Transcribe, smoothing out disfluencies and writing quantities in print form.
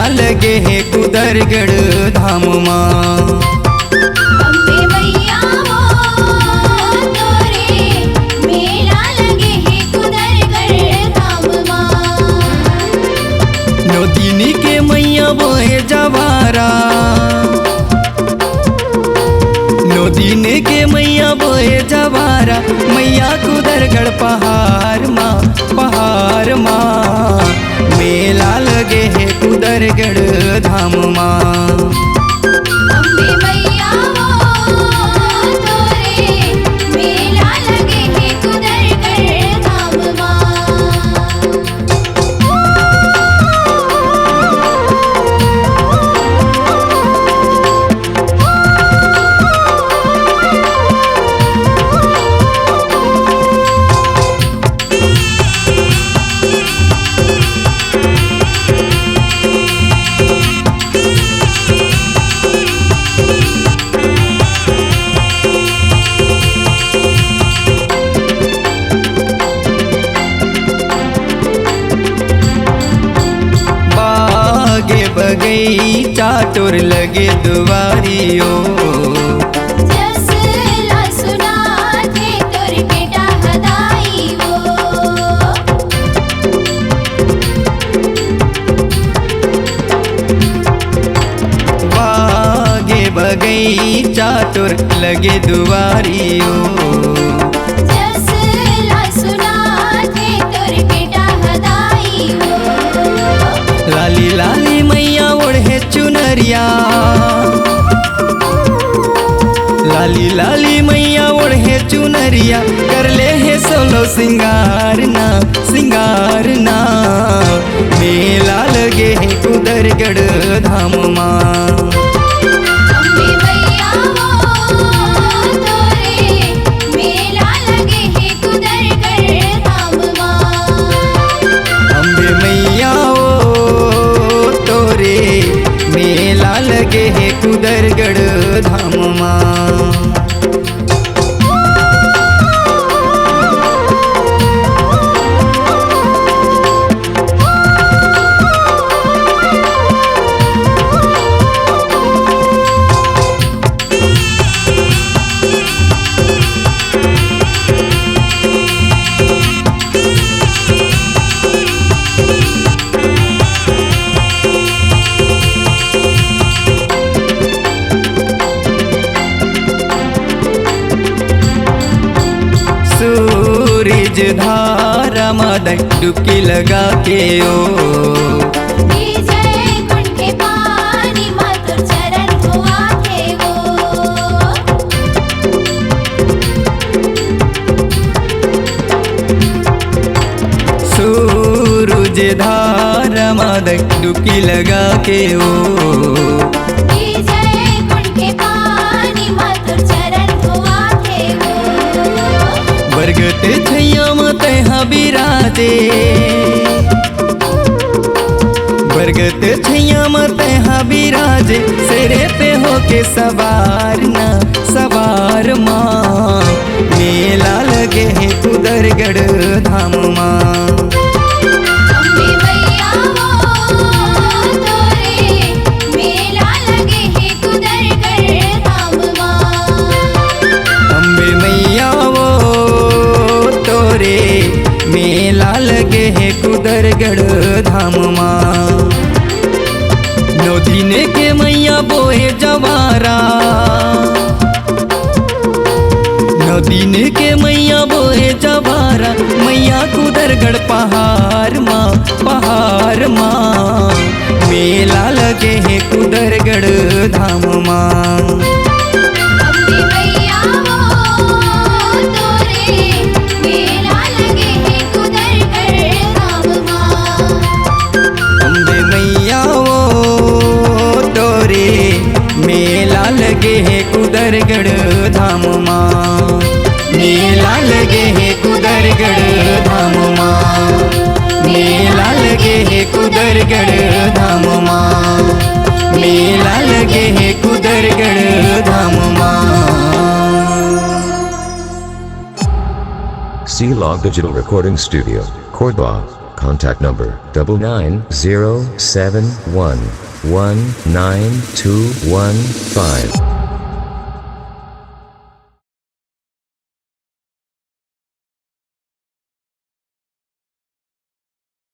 लगे है कुदरगढ़ धाम माँ। अम्बे मैया वो तोरे मेला लगे है कुदरगढ़ धाम माँ। नौदिनी के मैया बोहे जवारा, नौदिनी के मैया बोहे जवारा, मैया कुदरगढ़ पहाड़ माँ, पहाड़ माँ। मेला लगे है कुदरगढ़ धाम माँ। अम्बे मैया वो तोरे मेला लगे है कुदरगढ़ धाम माँ। बगीचा तोर लगे दुआरियो, जसला सुना थे तोर बेटा हदाई वो। बागे बगीचा तोर लगे दुआरियो, जसला सुना थे तोर बेटा हदाई वो। लाली लाली मैया ओढ़े चुनरिया, लाली लाली मैया ओढ़े चुनरिया, कर ले है सोलो सिंगार ना, सिंगार ना। मेला लगे है कुदरगढ़ धाम माँ। अम्बे मैया वो तोरे मेला लगे है कुदरगढ़ धाम माँ। अम्बे मैया ओ तोरे मेला लगे है कुदरगढ़ धाम माँ। सूरज धारा मदन डुबकी लगा के ओ, विजय कुंड के पानी मातुर चरण धोआ थे वो। सूरज धारा मदन डुबकी लगा के ओ, विजय कुंड के पानी मातुर चरण धोआ थे वो। बरगद छैया मत बिराजे, बरगद छैया मत बिराजे, सिरे पे होके सवार ना, सवार माँ। मेला लगे है कुदरगढ़ धाम माँ। अम्बे मैया वो तोरे मेला लगे है कुदरगढ़ धाम माँ। अम्बे मैया वो तोरे मेला लगे है कुदरगढ़ धाम माँ। नौदिने के मैया बोहे जवारा, नौदिने के मैया बोहे जवारा, मैया कुदरगढ़ पहाड़ माँ, पहाड़ माँ। मेला लगे है कुदरगढ़ धाम माँ। अम्बे मैया वो तोरे मेला लगे है कुदरगढ़ धाम माँ। अम्बे मैया वो तोरे मेला लगे है कुदरगढ़ धाम माँ। मेला लगे है कुदरगढ़ धाम माँ। मेला लगे है कुदरगढ़ धाम माँ। मेला लगे है कुदरगढ़ धाम माँ। C-Log Digital Recording Studio, Cordoba, Contact number 99071192115.